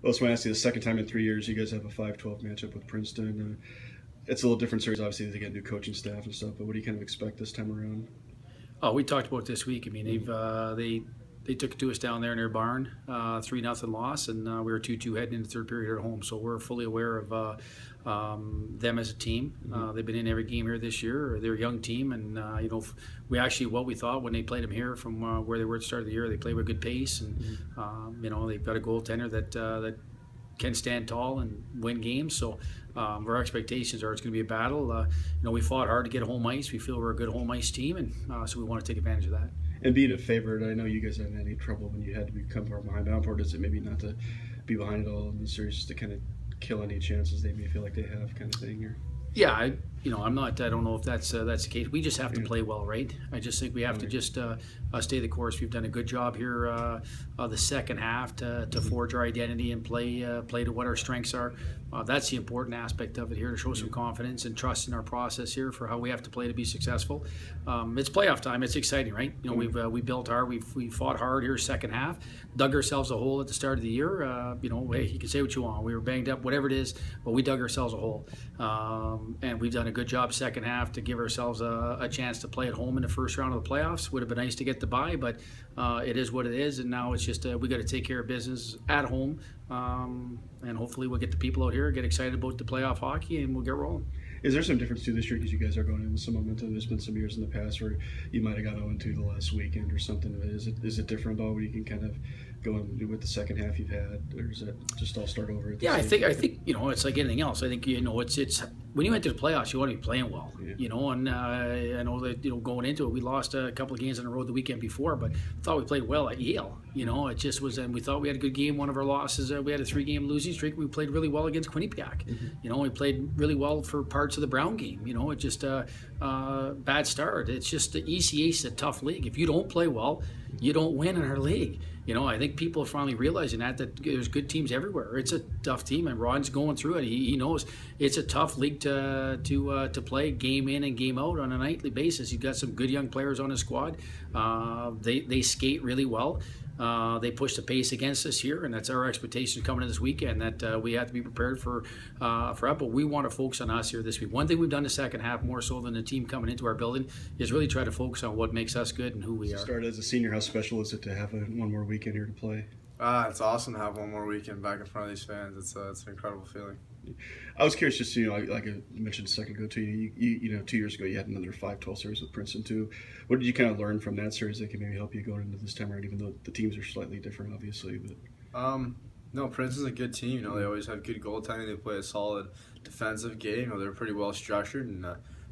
I just want to ask you, the second time in 3 years, you guys have a 5-12 matchup with Princeton. It's a little different series, obviously, they get new coaching staff and stuff, but what do you kind of expect this time around? Oh, we talked about this week. I mean, they took it to us down there in their barn, 3-0 loss, and we were 2-2 heading into the third period at home. So we're fully aware of them as a team. They've been in every game here this year. They're a young team, and we actually what we thought when they played them here from where they were at the start of the year. They played with good pace, and they've got a goaltender that can stand tall and win games. So our expectations are it's going to be a battle. We fought hard to get a home ice. We feel we're a good home ice team, and so we want to take advantage of that. And being a favorite, I know you guys haven't had any trouble when you had to become far behind. How important is it maybe not to be behind at all in the series, just to kind of kill any chances they may feel like they have, kind of thing? Or Yeah, I'm not. I don't know if that's the case. We just have to play well, right? I just think we have to just stay the course. We've done a good job here the second half to forge our identity and play to what our strengths are. That's the important aspect of it here, to show some confidence and trust in our process here for how we have to play to be successful. It's playoff time. It's exciting, right? We built hard. We fought hard here second half, dug ourselves a hole at the start of the year. Hey, you can say what you want. We were banged up, whatever it is, but we dug ourselves a hole, and we've done a good job second half to give ourselves a chance to play at home in the first round of the playoffs. Would have been nice to get the bye, but it is what it is, and now it's just we got to take care of business at home, and hopefully we'll get the people out here get excited about the playoff hockey, and we'll get rolling. is there some difference too this year because you guys are going in with some momentum? There's been some years in the past where you might have got 0-2 the last weekend or something. Is it different at all where you can kind of go in with the second half you've had, or is it just all start over? Yeah, I think it's like anything else. I think it's when you enter the playoffs, you want to be playing well. Yeah. And I know that going into it, we lost a couple of games on the road the weekend before, but I thought we played well at Yale. It just was, and we thought we had a good game. One of our losses, we had a 3-game losing streak. We played really well against Quinnipiac. We played really well for parts of the Brown game. It just bad start. It's just the ECA is a tough league. If you don't play well, you don't win in our league. I think people are finally realizing that there's good teams everywhere. It's a tough team, and Ron's going through it. He knows it's a tough league to play game in and game out on a nightly basis. You've got some good young players on the squad. They skate really well. They push the pace against us here, and that's our expectation coming in this weekend, that we have to be prepared for that. But we want to focus on us here this week. One thing we've done the second half, more so than the team coming into our building, is really try to focus on what makes us good and who we are. Started as a senior, how special is it to have one more weekend here to play? It's awesome to have one more weekend back in front of these fans. It's an incredible feeling. I was curious, just like I mentioned a second ago to you, 2 years ago you had another 5-12 series with Princeton too. What did you kind of learn from that series that can maybe help you going into this time around, even though the teams are slightly different, obviously? But No, Princeton's a good team. They always have good goaltending. They play a solid defensive game. They're pretty well structured, and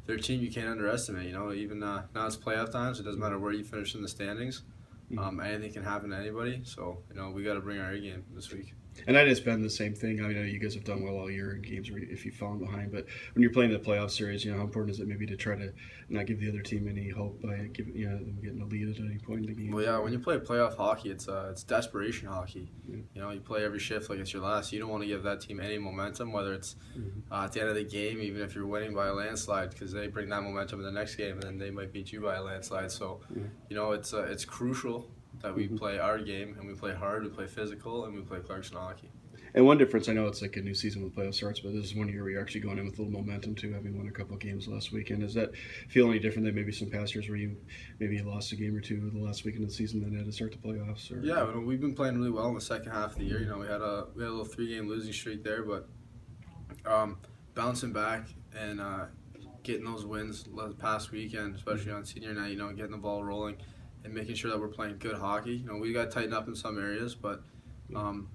they're a team you can't underestimate. Even now it's playoff time, so it doesn't matter where you finish in the standings. Anything can happen to anybody. So we got to bring our A game this week. And that has been the same thing. I mean, you guys have done well all year in games where if you've fallen behind, but when you're playing the playoff series, how important is it maybe to try to not give the other team any hope by them getting a lead at any point in the game? Well, yeah, when you play playoff hockey, it's desperation hockey. You play every shift like it's your last. You don't want to give that team any momentum, whether it's at the end of the game, even if you're winning by a landslide, because they bring that momentum in the next game, and then they might beat you by a landslide. So, it's crucial that we play our game, and we play hard, we play physical, and we play Clarkson hockey. And one difference, I know it's like a new season when playoff starts, but this is one year where you're actually going in with a little momentum too, having won a couple of games last weekend. Does that feel any different than maybe some past years where you maybe lost a game or two the last weekend of the season, then had to start the playoffs? Or? Yeah, we've been playing really well in the second half of the year. We had a little 3-game losing streak there, but bouncing back and getting those wins the past weekend, especially on senior night, getting the ball rolling and making sure that we're playing good hockey. We got to tighten up in some areas, but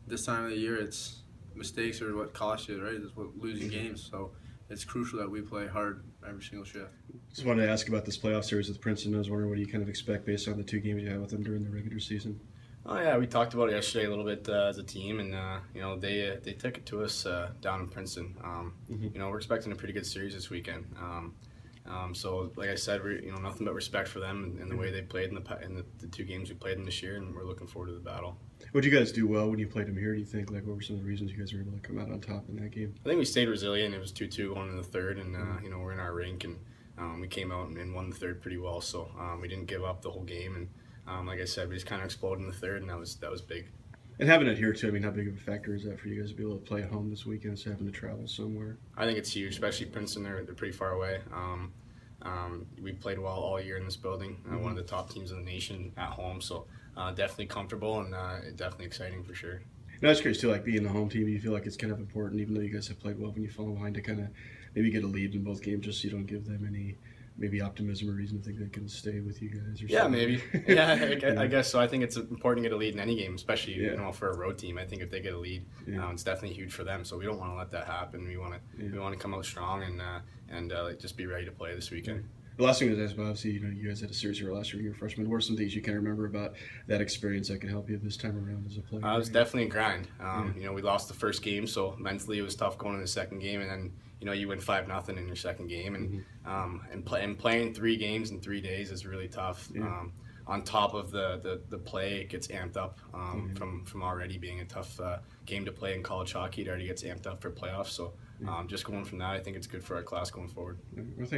this time of the year, it's mistakes are what cost you, right? It's what losing games. So it's crucial that we play hard every single shift. Just wanted to ask about this playoff series with Princeton. I was wondering what do you kind of expect based on the 2 games you had with them during the regular season? Oh yeah, we talked about it yesterday a little bit as a team, and they took it to us down in Princeton. We're expecting a pretty good series this weekend. So like I said, we're nothing but respect for them and the way they played in the 2 games we played in this year, and we're looking forward to the battle. What did you guys do well when you played them here, do you think? Like, what were some of the reasons you guys were able to come out on top in that game? I think we stayed resilient. It was 2-2 going in the third, and we're in our rink, and we came out and won the third pretty well. So we didn't give up the whole game, and like I said, we just kind of exploded in the third, and that was big. And having it here too, I mean, how big of a factor is that for you guys to be able to play at home this weekend instead of having to travel somewhere? I think it's huge, especially Princeton. They're pretty far away. We played well all year in this building. One of the top teams in the nation at home, so definitely comfortable and definitely exciting for sure. No, that's curious too. Like being the home team, you feel like it's kind of important, even though you guys have played well when you fall behind, to kind of maybe get a lead in both games, just so you don't give them any maybe optimism or reason to think they can stay with you guys. Or Yeah, something. maybe. Yeah, I guess so. I think it's important to get a lead in any game, especially Yeah. for a road team. I think if they get a lead, it's definitely huge for them. So we don't want to let that happen. We want to come out strong and just be ready to play this weekend. The last thing I was asked about, obviously, you guys had a series here last year when you were freshmen. What are some things you can remember about that experience that can help you this time around as a player? It was definitely a grind. We lost the first game, so mentally it was tough going in the second game, and then you win 5-0 in your second game, and playing 3 games in 3 days is really tough. Yeah. On top of the play, it gets amped up from already being a tough game to play in college hockey. It already gets amped up for playoffs. So just going from that, I think it's good for our class going forward. Well, thanks.